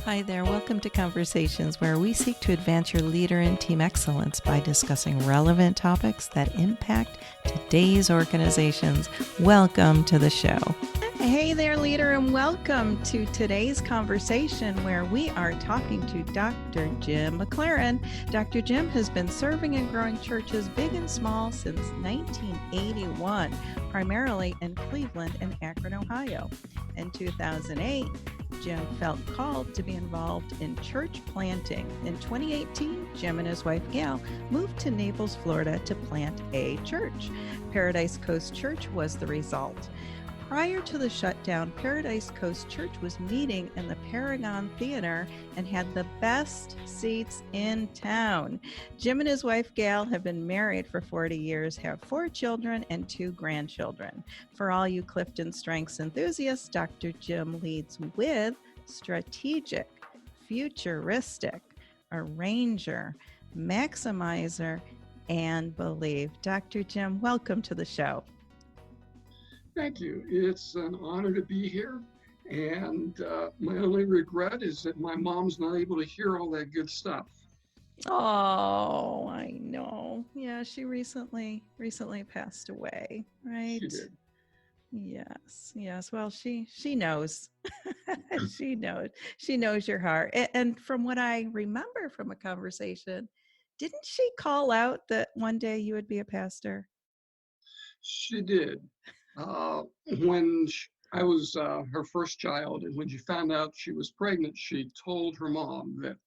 Hi there, welcome to Conversations, where we seek to advance your leader and team excellence by discussing relevant topics that impact today's organizations. Welcome to the show. Hey there, leader, and welcome to today's conversation where we are talking to Dr. Jim McClaren. Dr. Jim has been serving and growing churches big and small since 1981, primarily in Cleveland and Akron, Ohio. In 2008, Jim felt called to be involved in church planting. In 2018, Jim and his wife Gail moved to Naples, Florida to plant a church. Paradise Coast Church was the result. Prior to the shutdown, Paradise Coast Church was meeting in the Paragon Theater and had the best seats in town. Jim and his wife Gail have been married for 40 years, have 4 children and 2 grandchildren. For all you Clifton Strengths enthusiasts, Dr. Jim leads with strategic, futuristic, arranger, maximizer, and believe. Dr. Jim, welcome to the show. Thank you. It's an honor to be here. And my only regret is that my mom's not able to hear all that good stuff. Oh, I know. Yeah, she recently passed away, right? She did. Yes. Well, she knows. She knows your heart. And from what I remember from a conversation, didn't she call out that one day you would be a pastor? She did. When I was her first child, and when she found out she was pregnant, she told her mom that,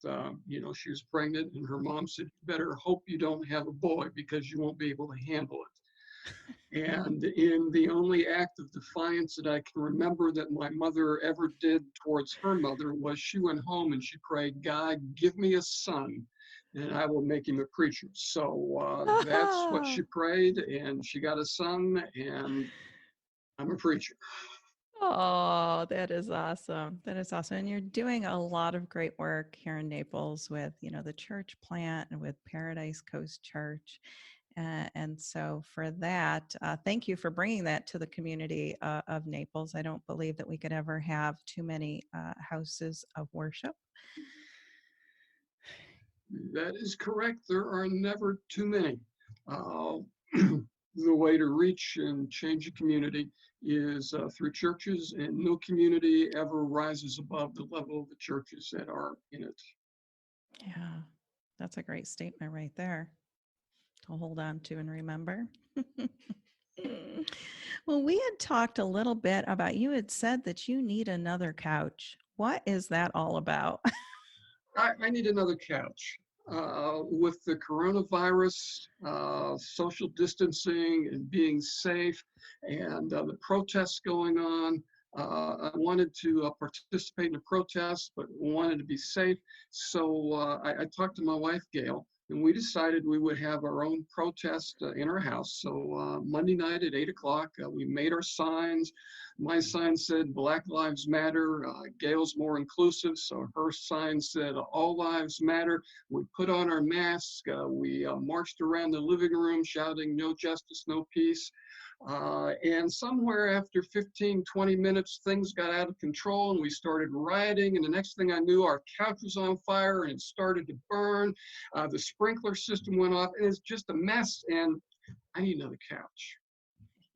she was pregnant, and her mom said, "You better hope you don't have a boy because you won't be able to handle it." And in the only act of defiance that I can remember that my mother ever did towards her mother was she went home and she prayed, "God, give me a son and I will make him a preacher." So that's what she prayed, and she got a son, and I'm a preacher. Oh, that is awesome. That is awesome. And you're doing a lot of great work here in Naples with, the church plant and with Paradise Coast Church. And so for that, thank you for bringing that to the community of Naples. I don't believe that we could ever have too many houses of worship. That is correct. There are never too many. Uh, the way to reach and change a community is through churches, and no community ever rises above the level of the churches that are in it. Yeah, that's a great statement right there to hold on to and remember. Well, we had talked a little bit about, you had said that you need another couch. What is that all about? I need another couch. With the coronavirus, social distancing and being safe, and the protests going on, I wanted to participate in the protests, but wanted to be safe. So I talked to my wife, Gail, and we decided we would have our own protest in our house. So Monday night at 8 o'clock, we made our signs. My sign said Black Lives Matter. Gail's more inclusive, so her sign said All Lives Matter. We put on our masks. We marched around the living room shouting "No justice, no peace." And somewhere after 15, 20 minutes, things got out of control and we started rioting. And the next thing I knew, our couch was on fire and it started to burn. The sprinkler system went off, and it's just a mess. And I need another couch.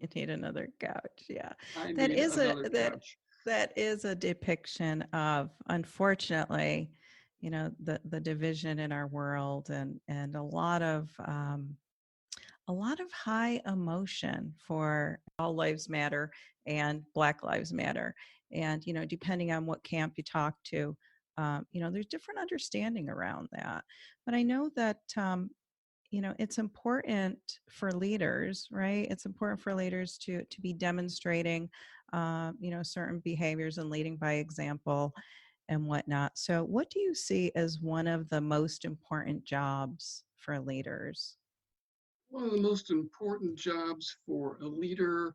You need another couch. Yeah. I That need is another couch. that is a depiction of, unfortunately, the division in our world, and a lot of high emotion for All Lives Matter and Black Lives Matter. And, depending on what camp you talk to, there's different understanding around that. But I know that, it's important for leaders, right? It's important for leaders to be demonstrating, certain behaviors and leading by example and whatnot. So what do you see as one of the most important jobs for leaders? One of the most important jobs for a leader,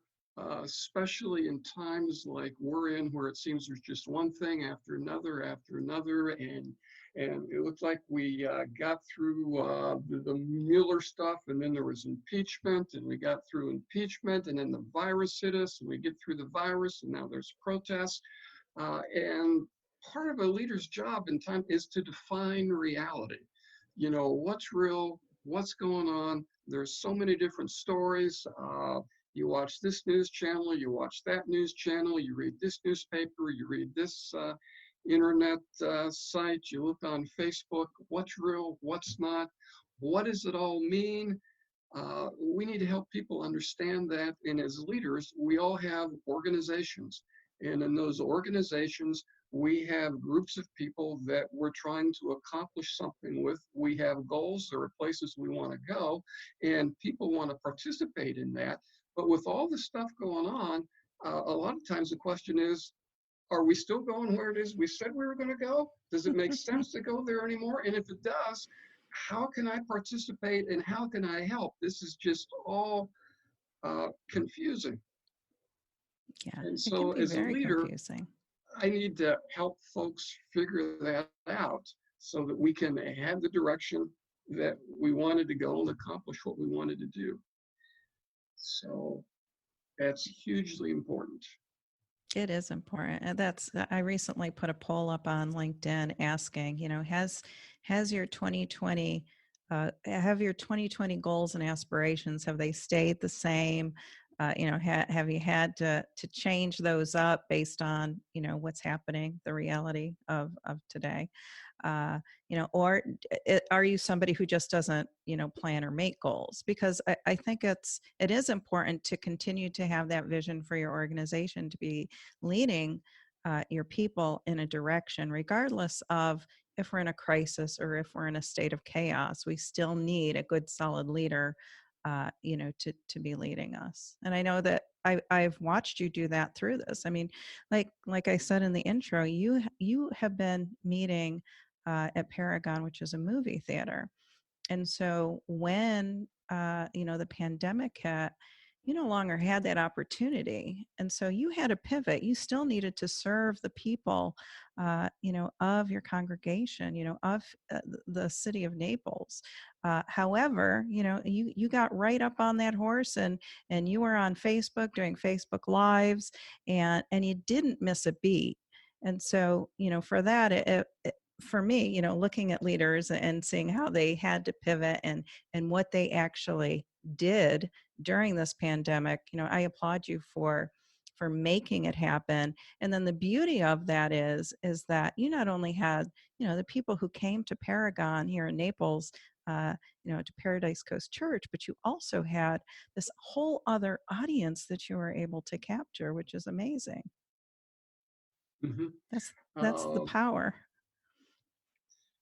especially in times like we're in, where it seems there's just one thing after another, and it looks like we got through the Mueller stuff, and then there was impeachment, and we got through impeachment, and then the virus hit us, and we get through the virus, and now there's protests, and part of a leader's job in time is to define reality. What's real, what's going on. There's so many different stories. You watch this news channel, you watch that news channel, you read this newspaper, you read this internet site, you look on Facebook. What's real, what's not, what does it all mean? We need to help people understand that. And as leaders, we all have organizations. And in those organizations, we have groups of people that we're trying to accomplish something with. We have goals, there are places we want to go, and people want to participate in that. But with all the stuff going on, a lot of times the question is, are we still going where it is we said we were going to go? Does it make sense to go there anymore? And if it does, how can I participate and how can I help? This is just all confusing. Yeah, And it can so be as a very leader, confusing. I need to help folks figure that out so that we can have the direction that we wanted to go and accomplish what we wanted to do. So that's hugely important. It is important. And I recently put a poll up on LinkedIn asking, has your 2020, have your 2020 goals and aspirations, have they stayed the same? Have you had to change those up based on, what's happening, the reality of today? Or are you somebody who just doesn't, plan or make goals? Because I think it is important to continue to have that vision for your organization, to be leading your people in a direction, regardless of if we're in a crisis or if we're in a state of chaos. We still need a good, solid leader, to be leading us. And I know that I've watched you do that through this. I mean, like I said in the intro, you have been meeting at Paragon, which is a movie theater. And so when the pandemic hit, you no longer had that opportunity, and so you had to pivot. You still needed to serve the people, of your congregation, of the city of Naples. However, you got right up on that horse, and you were on Facebook doing Facebook Lives, and you didn't miss a beat. And so, for that, for me, looking at leaders and seeing how they had to pivot and what they actually did during this pandemic, I applaud you for making it happen. And then the beauty of that is that you not only had, the people who came to Paragon here in Naples, to Paradise Coast Church, but you also had this whole other audience that you were able to capture, which is amazing. Mm-hmm. That's the power.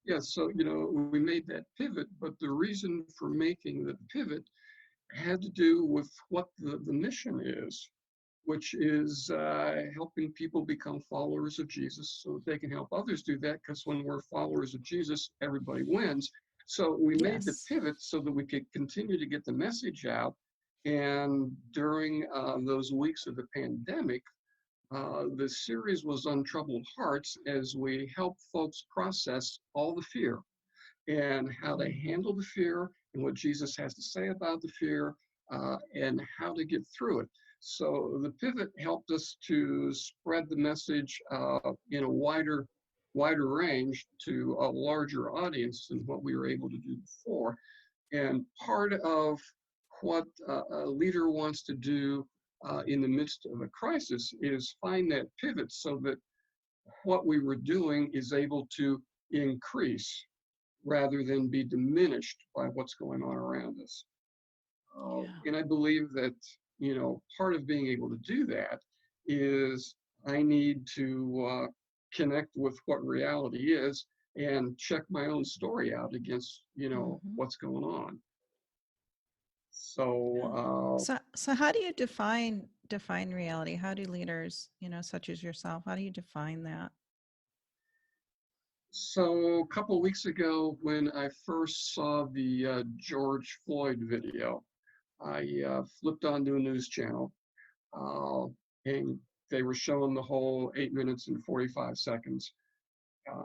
Yeah, so, we made that pivot, but the reason for making the pivot had to do with what the mission is, which is helping people become followers of Jesus so that they can help others do that, because when we're followers of Jesus, everybody wins. So we made the Yes. pivot so that we could continue to get the message out. And during those weeks of the pandemic, the series was Untroubled Hearts, as we help folks process all the fear and how to handle the fear and what Jesus has to say about the fear, and how to get through it. So the pivot helped us to spread the message in a wider range to a larger audience than what we were able to do before. And part of what a leader wants to do in the midst of a crisis is find that pivot so that what we were doing is able to increase rather than be diminished by what's going on around us. And I believe that, part of being able to do that is I need to connect with what reality is and check my own story out against, Mm-hmm. what's going on. Yeah. So, So how do you define reality? How do leaders, such as yourself, how do you define that? so a couple of weeks ago, when I first saw the George Floyd video, I flipped onto a news channel, uh, and they were showing the whole 8 minutes and 45 seconds.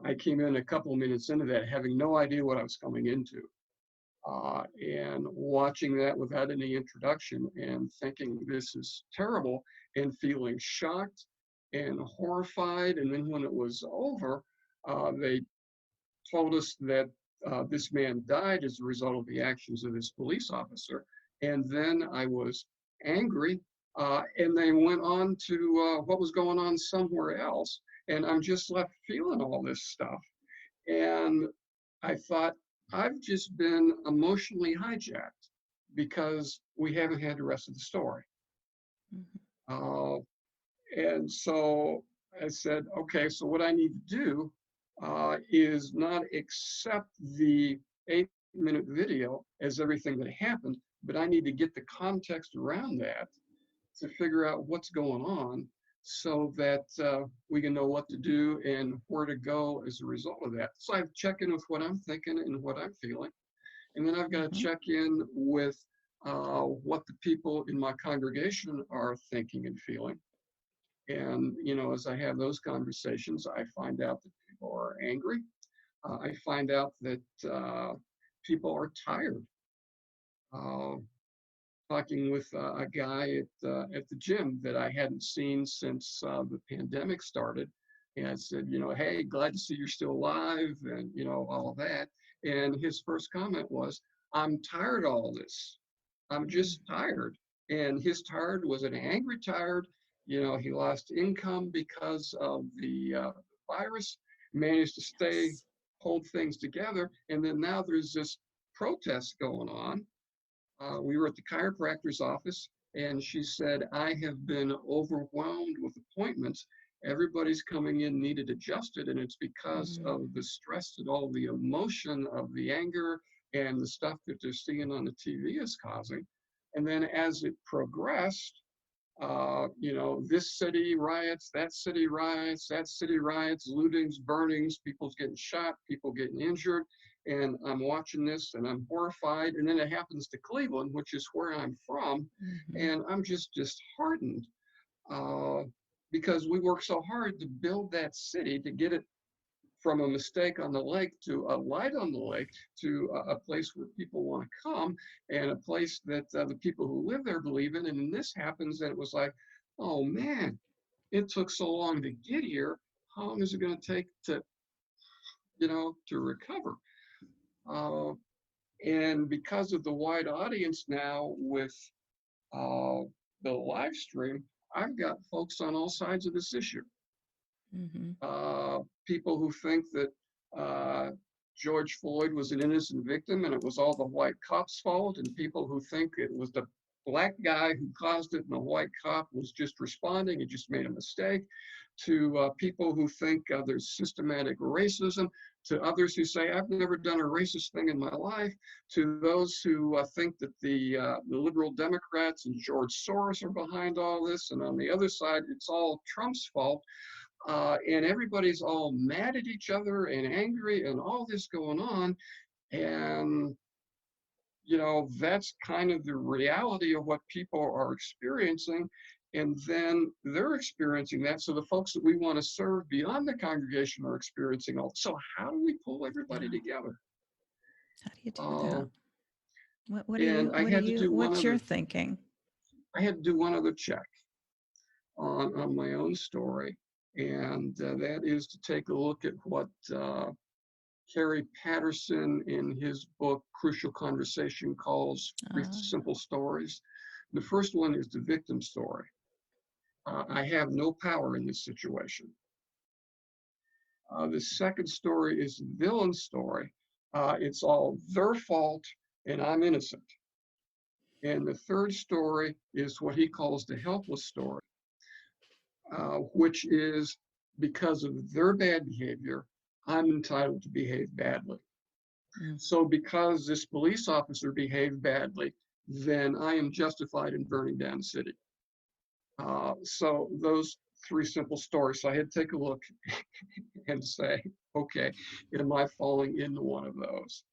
I came in a couple of minutes into that, having no idea what I was coming into, and watching that without any introduction and thinking this is terrible, and feeling shocked and horrified. And then when it was over, they told us that this man died as a result of the actions of this police officer. And then I was angry, and they went on to what was going on somewhere else. And I'm just left feeling all this stuff. And I thought, I've just been emotionally hijacked because we haven't had the rest of the story. Uh, and so I said, okay, so what I need to do is not accept the 8-minute video as everything that happened, but I need to get the context around that to figure out what's going on so that we can know what to do and where to go as a result of that. So I have to check in with what I'm thinking and what I'm feeling. And then I've got to check in with what the people in my congregation are thinking and feeling. And, as I have those conversations, I find out that people are angry. I find out that people are tired. Uh, Talking with a guy at the gym that I hadn't seen since the pandemic started. And I said, hey, glad to see you're still alive and, all of that. And his first comment was, I'm tired of all this. I'm just tired. And his tired was an angry tired. He lost income because of the virus, managed to hold things together. And then now there's this protest going on. We were at the chiropractor's office, and she said, I have been overwhelmed with appointments. Everybody's coming in needed adjusted, and it's because of the stress and all the emotion of the anger and the stuff that they're seeing on the TV is causing. And then as it progressed, this city riots, that city riots, lootings, burnings, people's getting shot, people getting injured. And I'm watching this and I'm horrified. And then it happens to Cleveland, which is where I'm from. And I'm just disheartened because we worked so hard to build that city, to get it from a mistake on the lake to a light on the lake to a place where people want to come and a place that the people who live there believe in. And then this happens and it was like, oh man, it took so long to get here. How long is it going to take to recover? And because of the wide audience now with the live stream, I've got folks on all sides of this issue. People who think that George Floyd was an innocent victim and it was all the white cop's fault, and people who think it was the black guy who caused it and the white cop was just responding and just made a mistake, to people who think there's systematic racism, to others who say, I've never done a racist thing in my life, to those who think that the liberal Democrats and George Soros are behind all this, and on the other side, it's all Trump's fault. And everybody's all mad at each other and angry and all this going on. And, that's kind of the reality of what people are experiencing. And then they're experiencing that. So the folks that we want to serve beyond the congregation are experiencing all. So how do we pull everybody together? How do you do that? What's your thinking? I had to do one other check on my own story. And that is to take a look at what Kerry Patterson in his book, Crucial Conversation, calls 3 simple stories. The first one is the victim story. I have no power in this situation. The second story is the villain story. It's all their fault and I'm innocent. And the third story is what he calls the helpless story. Which is because of their bad behavior, I'm entitled to behave badly. So because this police officer behaved badly, then I am justified in burning down the city. So those 3 simple stories. So I had to take a look and say, okay, am I falling into one of those?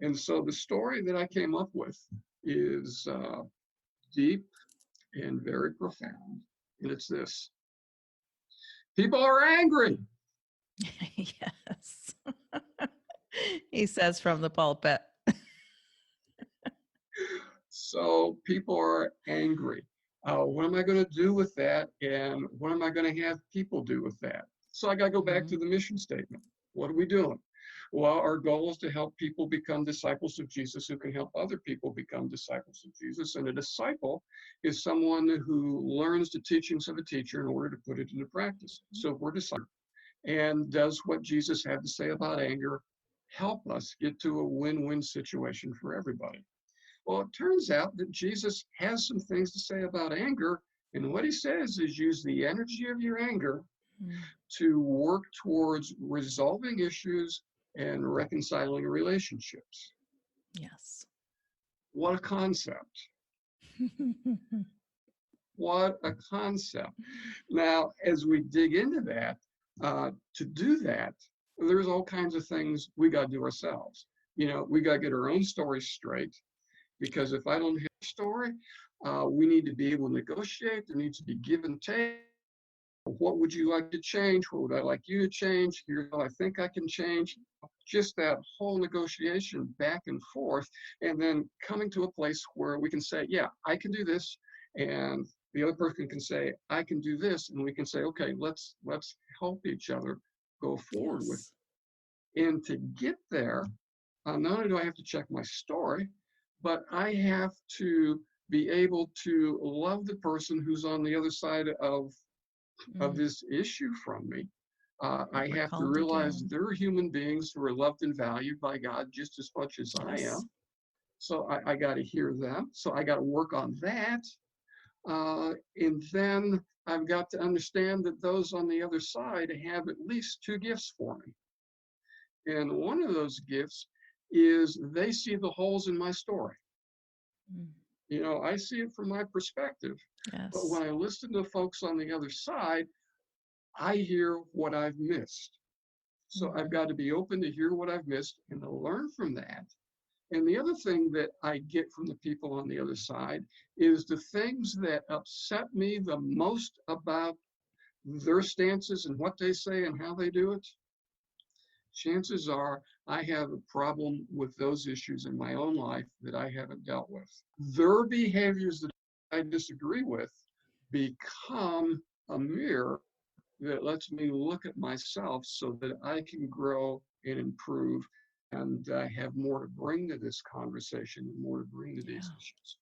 And so the story that I came up with is deep and very profound. And it's this: people are angry. Yes. He says from the pulpit. So people are angry. What am I going to do with that? And what am I going to have people do with that? So I got to go back Mm-hmm. to the mission statement. What are we doing? Well, our goal is to help people become disciples of Jesus who can help other people become disciples of Jesus. And a disciple is someone who learns the teachings of a teacher in order to put it into practice. So if we're disciples and does what Jesus had to say about anger, help us get to a win-win situation for everybody. Well, it turns out that Jesus has some things to say about anger. And what he says is use the energy of your anger Mm. to work towards resolving issues and reconciling relationships. Yes. What a concept. What a concept. Now, as we dig into that, to do that, there's all kinds of things we got to do ourselves. We got to get our own story straight, because if I don't have a story, we need to be able to negotiate. There needs to be give and take. What would you like to change? What would I like you to change? Here's how I think I can change. Just that whole negotiation back and forth, and then coming to a place where we can say, yeah, I can do this. And the other person can say, I can do this. And we can say, okay, let's help each other go forward with Yes. it. And to get there, not only do I have to check my story, but I have to be able to love the person who's on the other side of Mm. this issue from me. What I we're have to called to realize do. they're human beings who are loved and valued by God just as much as I Yes. am. So I got to hear them. So I got to work on that. And then I've got to understand that those on the other side have at least two gifts for me. And one of those gifts is they see the holes in my story. Mm. I see it from my perspective. But Yes. when I listen to folks on the other side, I hear what I've missed. So I've Mm-hmm. got to be open to hear what I've missed and to learn from that. And the other thing that I get from the people on the other side is the things that upset me the most about their stances and what they say and how they do it. Chances are I have a problem with those issues in my own life that I haven't dealt with. Their behaviors that I disagree with become a mirror that lets me look at myself so that I can grow and improve and have more to bring to this conversation and more to bring to these Yeah. issues.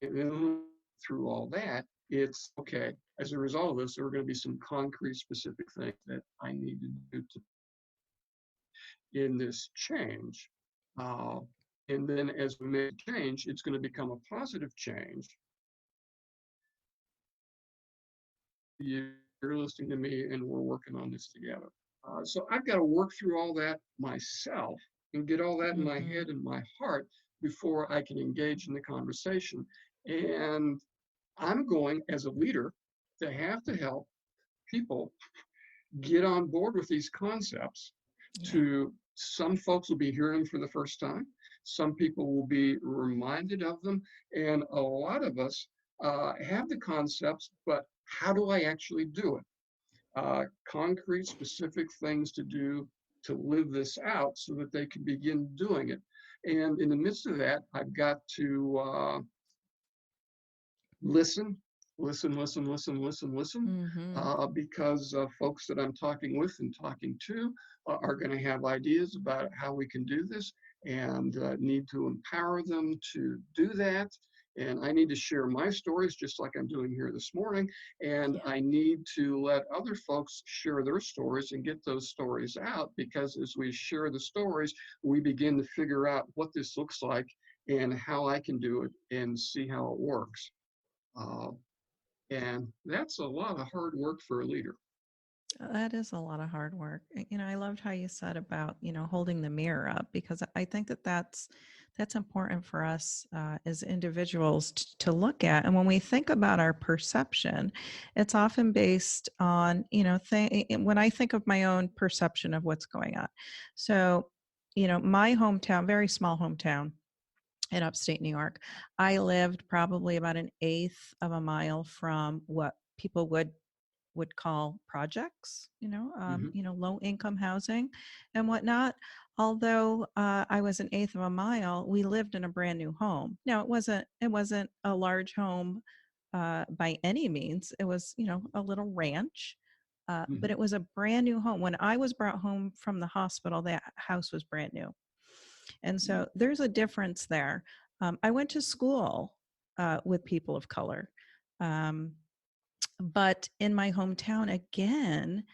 And then through all that, it's okay. As a result of this, there are going to be some concrete, specific things that I need to do in this change. Uh, and then as we make change, it's going to become a positive change. You're listening to me, and we're working on this together. So I've got to work through all that myself and get all that in my Mm-hmm. head and my heart before I can engage in the conversation. And I'm going, as a leader, to have to help people get on board with these concepts. Yeah. To some folks will be hearing them for the first time. Some people will be reminded of them. And a lot of us have the concepts, but how do I actually do it? Concrete, specific things to do to live this out so that they can begin doing it. And in the midst of that, I've got to listen, listen, Mm-hmm. because folks that I'm talking with and talking to are going to have ideas about how we can do this and need to empower them to do that. And I need to share my stories just like I'm doing here this morning. And Yeah. I need to let other folks share their stories and get those stories out, because as we share the stories, we begin to figure out what this looks like and how I can do it and see how it works. Uh, and that's a lot of hard work for a leader. That is a lot of hard work. I loved how you said about, holding the mirror up, because I think that that's important for us as individuals to look at. And when we think about our perception, it's often based on, when I think of my own perception of what's going on. So, my hometown, very small hometown in upstate New York, I lived probably about an eighth of a mile from what people would would call projects, Hmm. low income housing and whatnot. Although I was an eighth of a mile, we lived in a brand new home. Now it wasn't a large home by any means. It was, a little ranch, but Hmm. it was a brand new home. When I was brought home from the hospital, that house was brand new. And so there's a difference there. I went to school with people of color. Um, but in my hometown, again,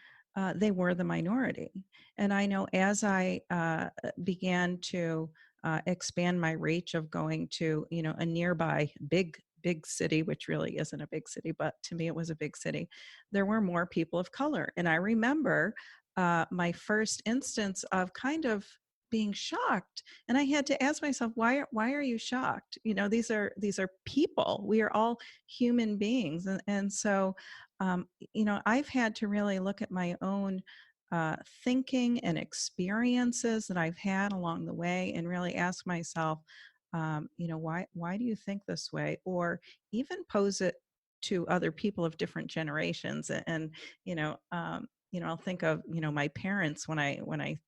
they were the minority. And I know as I began to expand my reach of going to, a nearby big city, which really isn't a big city, but to me it was a big city, there were more people of color. And I remember my first instance of kind of being shocked, and I had to ask myself, why are you shocked? These are people. We are all human beings. And so I've had to really look at my own thinking and experiences that I've had along the way and really ask myself, why do you think this way? Or even pose it to other people of different generations. And I'll think of, my parents when I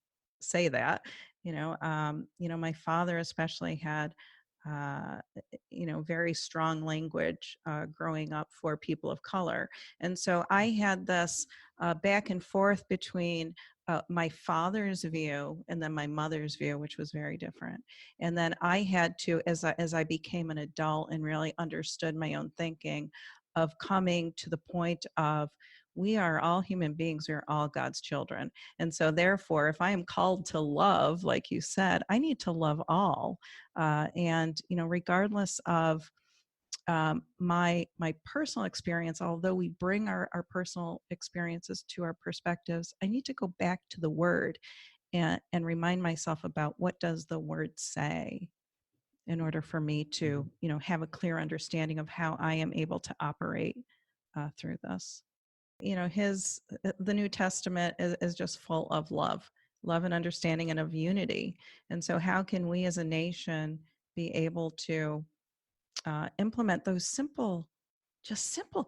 say that. My father especially had uh, very strong language growing up for people of color. And so I had this back and forth between my father's view and then my mother's view, which was very different. And then I had to, as I became an adult and really understood my own thinking, of coming to the point of, we are all human beings, we are all God's children. And so therefore, if I am called to love, like you said, I need to love all. And regardless of my personal experience, although we bring our personal experiences to our perspectives, I need to go back to the word and remind myself about, what does the word say, in order for me to have a clear understanding of how I am able to operate through this. His the New Testament is just full of love and understanding and of unity. And so how can we as a nation be able to implement those simple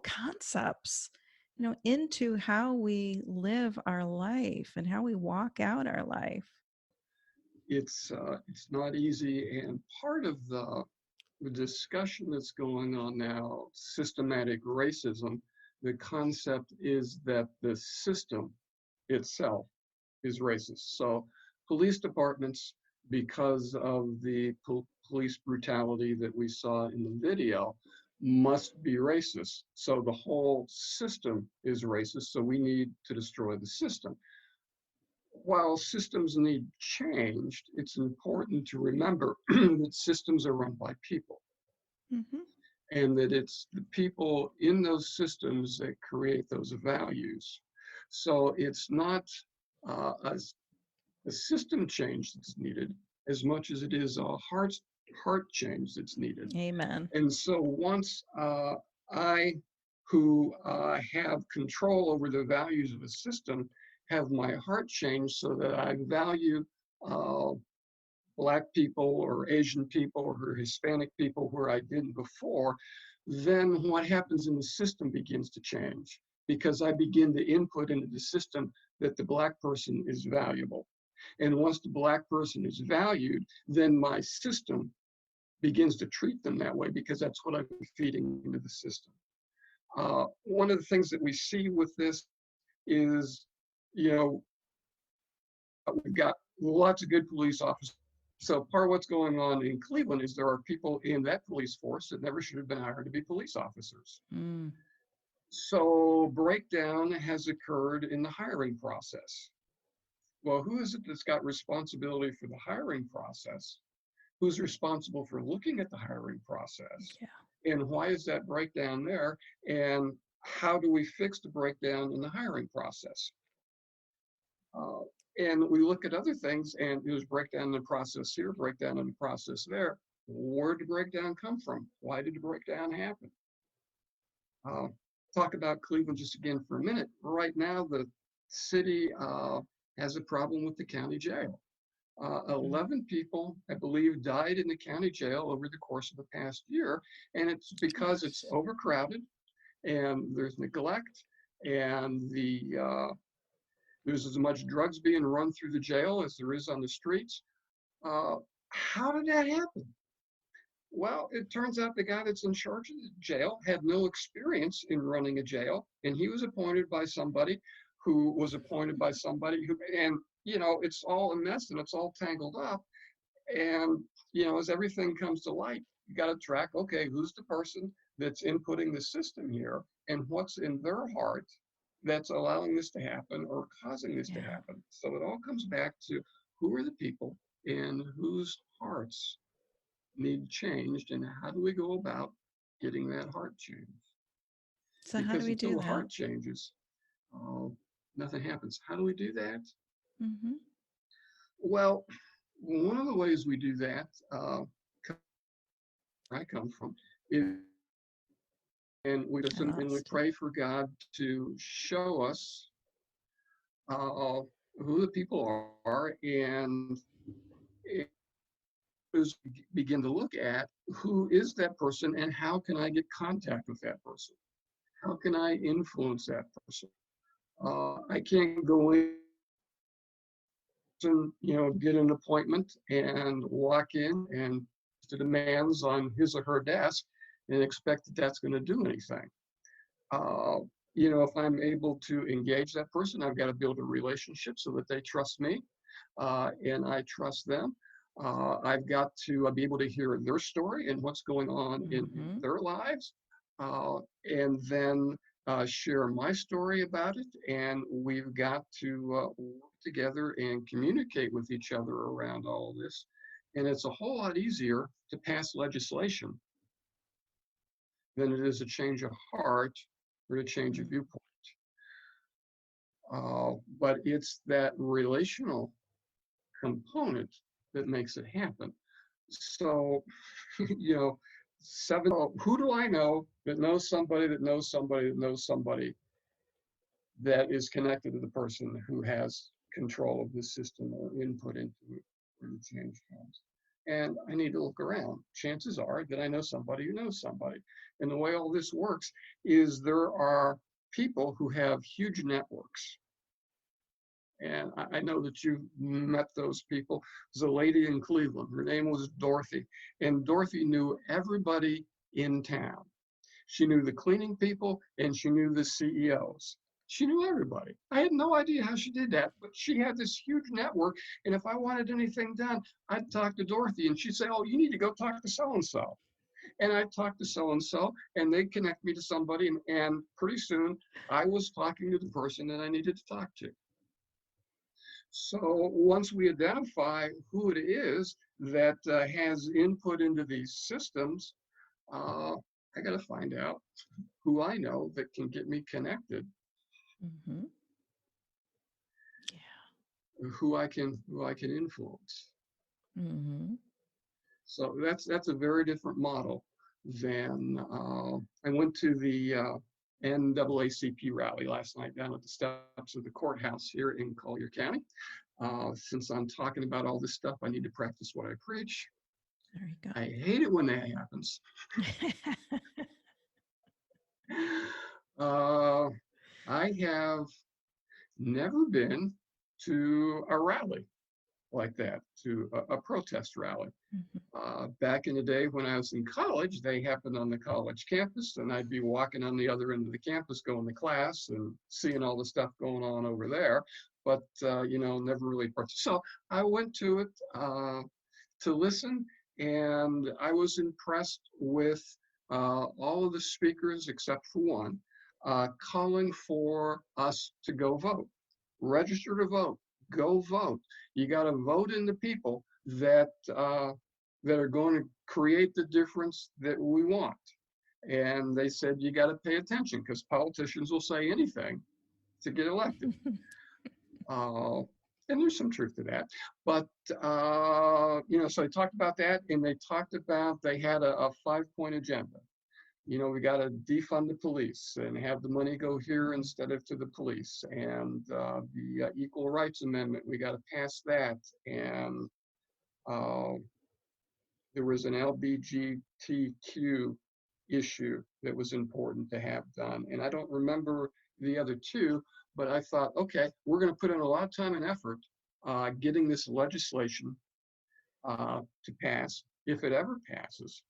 concepts, into how we live our life and how we walk out our life? It's not easy, and part of the discussion that's going on now, systematic racism, the concept is that the system itself is racist. So police departments, because of the police brutality that we saw in the video, must be racist. So the whole system is racist. So we need to destroy the system. While systems need changed, it's important to remember that systems are run by people, Mm-hmm. and that it's the people in those systems that create those values. So it's not a system change that's needed as much as it is a heart change that's needed. Amen. And so once I, who have control over the values of a system, have my heart changed so that I value uh, Black people or Asian people or Hispanic people where I didn't before, then what happens in the system begins to change, because I begin to input into the system that the Black person is valuable. And once the Black person is valued, then my system begins to treat them that way, because that's what I'm feeding into the system. One of the things that we see with this is, you know, we've got lots of good police officers. So part of what's going on in Cleveland is there are people in that police force that never should have been hired to be police officers. Mm. So breakdown has occurred in the hiring process. Well, who is it that's got responsibility for the hiring process? Who's responsible for looking at the hiring process? Yeah. And why is that breakdown there? And how do we fix the breakdown in the hiring process? Uh, and we look at other things, and there's breakdown in the process here, breakdown in the process there. Where did the breakdown come from? Why did the breakdown happen? Uh, talk about Cleveland just again for a minute. Right now, the city has a problem with the county jail. 11 people, I believe, died in the county jail over the course of the past year, and it's because it's overcrowded and there's neglect, and there's as much drugs being run through the jail as there is on the streets. Uh, how did that happen? Well, it turns out the guy that's in charge of the jail had no experience in running a jail, and he was appointed by somebody who was appointed by somebody who, and it's all a mess and it's all tangled up. And as everything comes to light, you got to track, okay, who's the person that's inputting the system here, and what's in their heart that's allowing this to happen or causing this to Yeah. happen. So it all comes back to who are the people in whose hearts need changed, and how do we go about getting that heart changed? So how do Because we do until the that? heart changes, uh, nothing happens. How do we do that? Mm-hmm. Well, one of the ways we do that, where I come from, is and we I listen and we lost you. pray for God to show us uh, who the people are, and is begin to look at who is that person and how can I get contact with that person? How can I influence that person? I can't go in and get an appointment and walk in and the demands on his or her desk and expect that that's going to do anything. Uh, if I'm able to engage that person, I've got to build a relationship so that they trust me and I trust them. I've got to be able to hear their story and what's going on in Mm-hmm. their lives, and then share my story about it. And we've got to work together and communicate with each other around all of this. And it's a whole lot easier to pass legislation than it is a change of heart or to change a viewpoint. But it's that relational component that makes it happen. So, you know, who do I know that knows somebody that knows somebody that knows somebody that is connected to the person who has control of the system or input into it where the change comes? And I need to look around. Chances are that I know somebody who knows somebody. And the way all this works is there are people who have huge networks. And I know that you've met those people. There's a lady in Cleveland. Her name was Dorothy. And Dorothy knew everybody in town. She knew the cleaning people and she knew the CEOs. She knew everybody. I had no idea how she did that, but she had this huge network. And if I wanted anything done, I'd talk to Dorothy and she'd say, oh, you need to go talk to so and so. And I'd talk to so and so, and they'd connect me to somebody. And pretty soon I was talking to the person that I needed to talk to. So once we identify who it is that has input into these systems, uh, I got to find out who I know that can get me connected, Mm-hmm. Yeah. who I can influence. Mm-hmm. So that's a very different model than I went to the NAACP rally last night down at the steps of the courthouse here in Collier County. Since I'm talking about all this stuff, I need to practice what I preach. There you I hate it when that happens. go. Uh, I have never been to a rally like that, to a protest rally. Mhm. Back in the day when I was in college, they happened on the college campus, and I'd be walking on the other end of the campus going to class and seeing all the stuff going on over there, but never really participated. So I went to it to listen, and I was impressed with all of the speakers except for one, calling for us to go vote, register to vote, go vote. You got to vote in the people that are going to create the difference that we want. And they said you got to pay attention because politicians will say anything to get elected. Uh, and there's some truth to that. But, so they talked about that, and they talked about they had a 5-point agenda. We got to defund the police and have the money go here instead of to the police. And the Equal Rights Amendment, we got to pass that. And there was an LGBTQ issue that was important to have done. And I don't remember the other two, but I thought, okay, we're going to put in a lot of time and effort getting this legislation to pass, if it ever passes,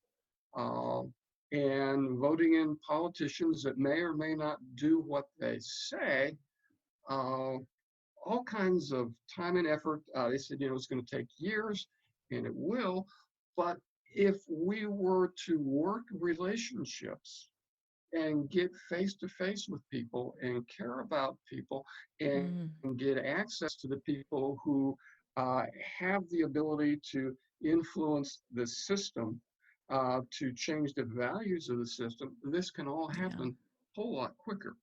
uh, and voting in politicians that may or may not do what they say. Uh, all kinds of time and effort. They said, it's going to take years, and it will. But if we were to work relationships and get face to face with people and care about people and Mm. get access to the people who have the ability to influence the system, to change the values of the system, this can all Yeah. happen a whole lot quicker.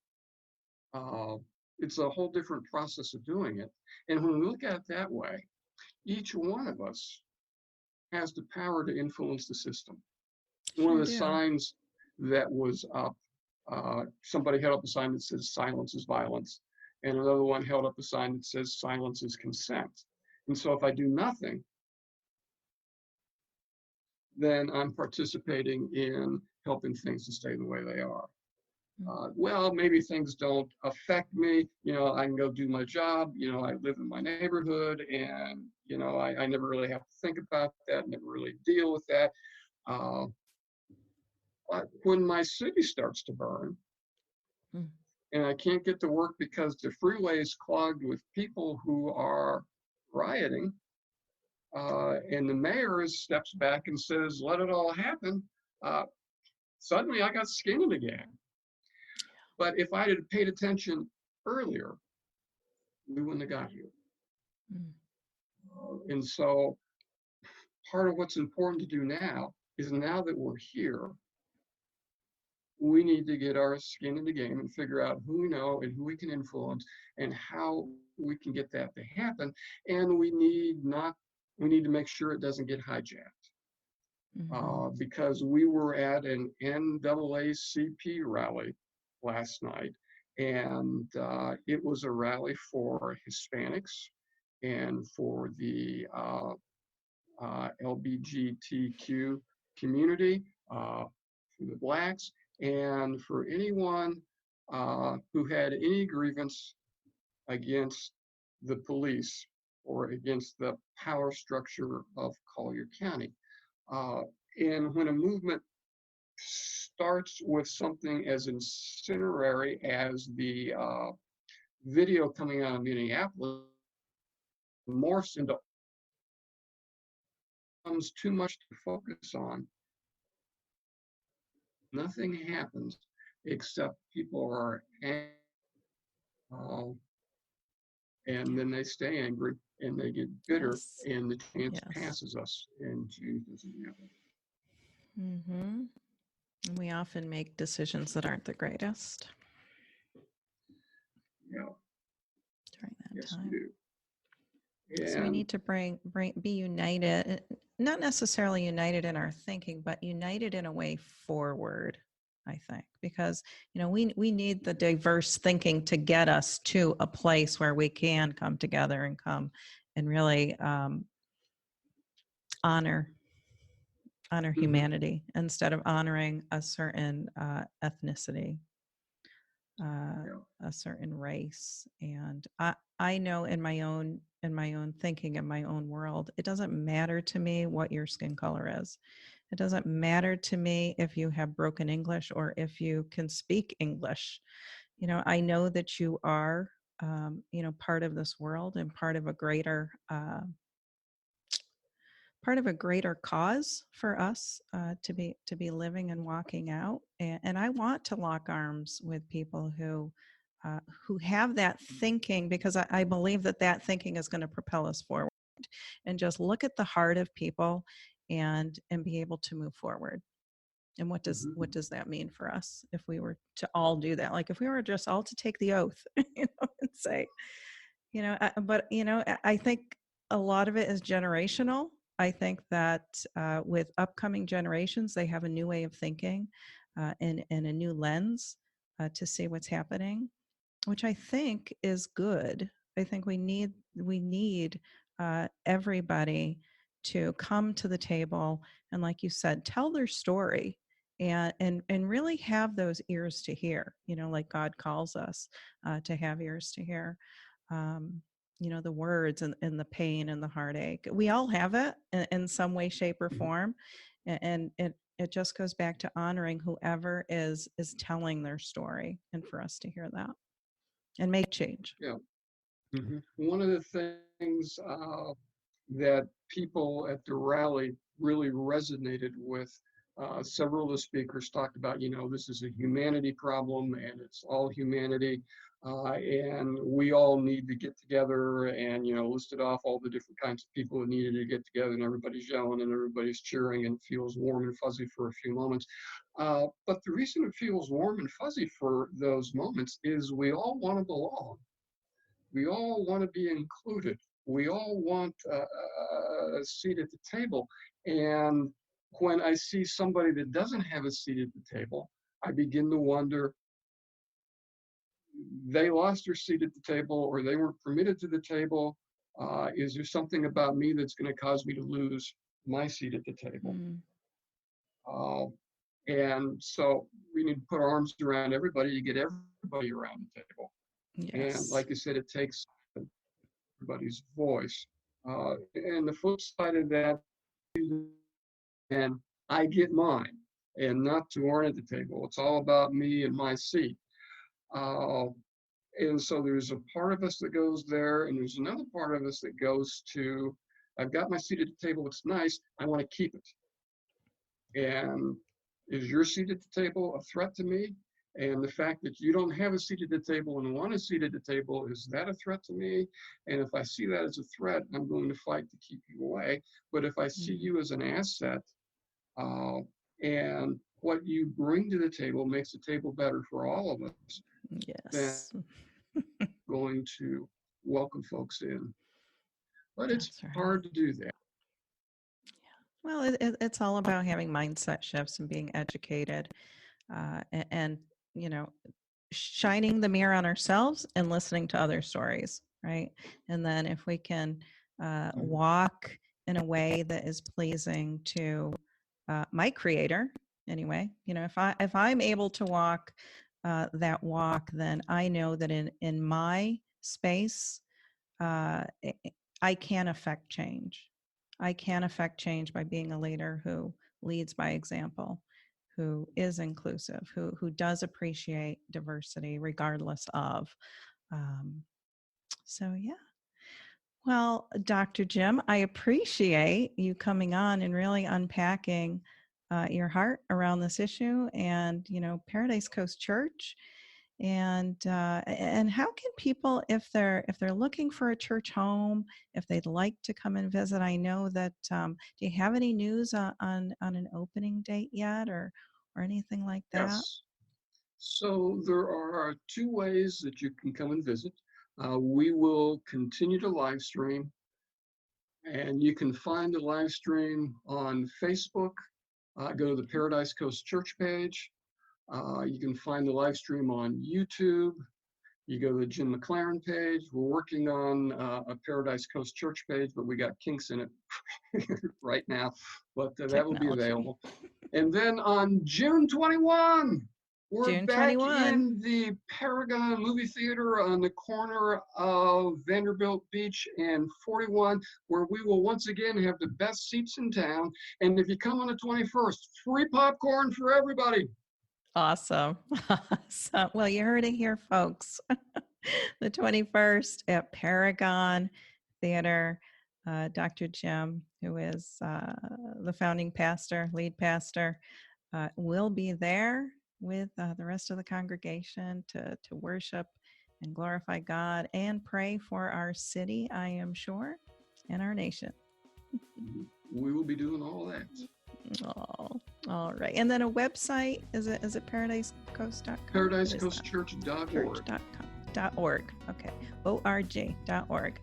Uh, it's a whole different process of doing it. And when we look at it that way, each one of us has the power to influence the system. One of Sure the do. signs that was up, somebody held up a sign that says silence is violence, and another one held up a sign that says silence is consent. And so if I do nothing, then I'm participating in helping things to stay the way they are. Well, maybe things don't affect me. I can go do my job. I live in my neighborhood, and I never really have to think about that, never really deal with that. Uh, but when my city starts to burn, Mm. and I can't get to work because the freeway is clogged with people who are rioting, and the mayor steps back and says, "Let it all happen." Uh, Suddenly, I got skin in the game. But if I had paid attention earlier, we wouldn't have got here. Mm. And so part of what's important to do now is, now that we're here, we need to get our skin in the game and figure out who we know and who we can influence and how we can get that to happen. And we need to make sure it doesn't get hijacked. Mm-hmm. Because we were at an NAACP rally last night, and it was a rally for Hispanics and for the LGBTQ community, for the Blacks, and for anyone who had any grievance against the police or against the power structure of Collier County. Uh, and when a movement starts with something as incendiary as the video coming out of Minneapolis, morphs into, becomes too much to focus on, nothing happens except people are angry, uh, and then they stay angry and they get bitter, Yes. and the chance Yes. passes us and change doesn't happen. Mm-hmm. And we often make decisions that aren't the greatest Yeah, during that yes, we time. do. So we And need to be united, not necessarily united in our thinking, but united in a way forward, I think, because, we need the diverse thinking to get us to a place where we can come together and come and really honor mhm, humanity instead of honoring a certain ethnicity, yeah, a certain race. And I know in my own thinking, in my own world, it doesn't matter to me what your skin color is. It doesn't matter to me if you have broken English or if you can speak English. I know that you are part of this world and part of a greater cause for us to be living and walking out. And I want to lock arms with people who have that thinking, because I believe that that thinking is going to propel us forward. And just look at the heart of people and be able to move forward. And mhm, what does that mean for us if we were to all do that? Like if we were just all to take the oath, and say, but I think a lot of it is generational. I think that with upcoming generations, they have a new way of thinking, and a new lens to see what's happening, which I think is good. I think we need everybody to come to the table and, like you said, tell their story and really have those ears to hear, like God calls us to have ears to hear, the words and the pain and the heartache. We all have it in some way, shape, or form. And it just goes back to honoring whoever is telling their story, and for us to hear that and make change. Yeah. One of the things that people at the rally really resonated with, several of the speakers talked about, this is a humanity problem and it's all humanity. And we all need to get together, and, listed off all the different kinds of people that needed to get together, and everybody's yelling and everybody's cheering and feels warm and fuzzy for a few moments. But the reason it feels warm and fuzzy for those moments is we all want to belong. We all want to be included. We all want a seat at the table. And when I see somebody that doesn't have a seat at the table, I begin to wonder, they lost their seat at the table, or they weren't permitted to the table. Is there something about me that's going to cause me to lose my seat at the table? And so we need to put arms around everybody to get everybody around the table. Yes. And like I said, it takes everybody's voice. And the flip side of that, and I get mine, and not to aren't at the table. It's all about me and my seat. And so there's a part of us that goes there, and there's another part of us that goes to, I've got my seat at the table, it's nice, I want to keep it. And is your seat at the table a threat to me? And the fact that you don't have a seat at the table and want a seat at the table, is that a threat to me? And if I see that as a threat, I'm going to fight to keep you away. But if I see you as an asset, and what you bring to the table makes the table better for all of us, yes, then going to welcome folks in. But it's right. hard to do that. Well, it's all about having mindset shifts and being educated, and shining the mirror on ourselves and listening to other stories, right? And then if we can walk in a way that is pleasing to my Creator, anyway, if I'm able to walk that walk, then I know that in my space, I can affect change. I can affect change by being a leader who leads by example, who is inclusive, who does appreciate diversity regardless of. So, yeah. Well, Dr. Jim, I appreciate you coming on and really unpacking your heart around this issue, and, Paradise Coast Church. And how can people, if they're looking for a church home, if they'd like to come and visit? I know that do you have any news on an opening date yet, or anything like that? Yes. So there are two ways that you can come and visit. We will continue to live stream, and you can find the live stream on Facebook. Go to the Paradise Coast Church page. You can find the live stream on YouTube. You go to the Jim McClaren page. We're working on a Paradise Coast Church page, but we got kinks in it right now, but that will be available. And then on June 21, we're June back 21. in the Paragon movie theater on the corner of Vanderbilt Beach and 41, where we will once again have the best seats in town. And if you come on the 21st, free popcorn for everybody. Awesome. So, well, you heard it here, folks. The 21st at Paragon Theater. Dr. Jim, who is the founding pastor, lead pastor, will be there with the rest of the congregation to worship and glorify God and pray for our city, I am sure, and our nation. We will be doing all that. Oh, all right. And then a website, is it paradisecoast.com? Paradisecoastchurch.org. Okay. org.org.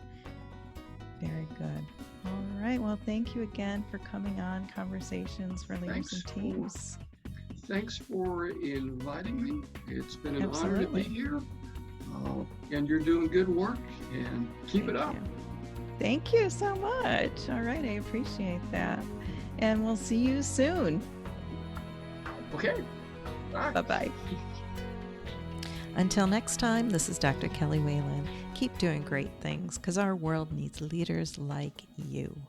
Very good. All right. Well, thank you again for coming on Conversations for Leaders and Teams. Thanks for inviting me. It's been an honor to be here. And you're doing good work, and keep it up. Thank you so much. All right. I appreciate that. And we'll see you soon. Okay. Bye. Bye-bye. Until next time, this is Dr. Kelly Whalen. Keep doing great things because our world needs leaders like you.